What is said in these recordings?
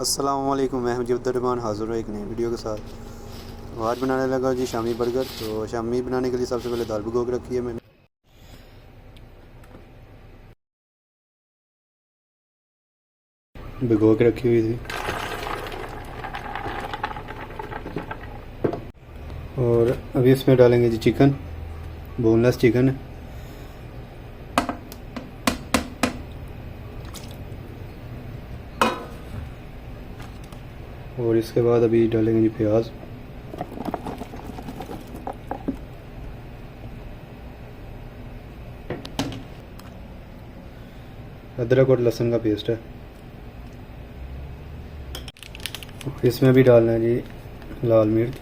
अस्सलाम वालेकुम, मैं मुजीब रहमान हाज़िर हूँ एक नई वीडियो के साथ। तो आज बनाने लगा जी शामी बर्गर। तो शामी बनाने के लिए सबसे पहले दाल भिगो के रखी है मैंने। भिगो के रखी हुई थी और अभी इसमें डालेंगे जी चिकन, बोनलेस चिकन है। और इसके बाद अभी डालेंगे जी प्याज, अदरक और लहसुन का पेस्ट है। इसमें भी डालना है जी लाल मिर्च,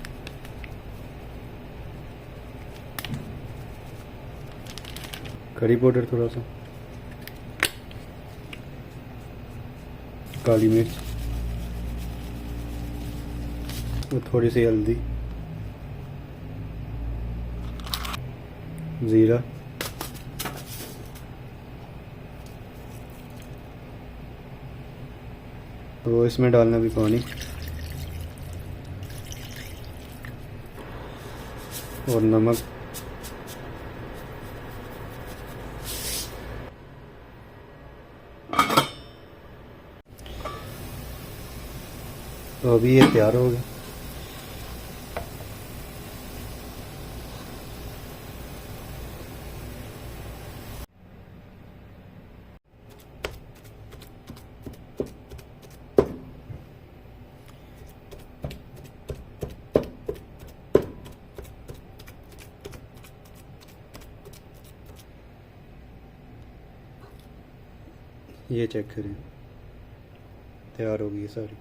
करी पाउडर थोड़ा सा, काली मिर्च और थोड़ी सी हल्दी, ज़ीरा, वो इसमें डालना भी पानी और नमक। तो अभी ये तैयार हो गया। ये चेक करें, तैयार हो गई है सारी।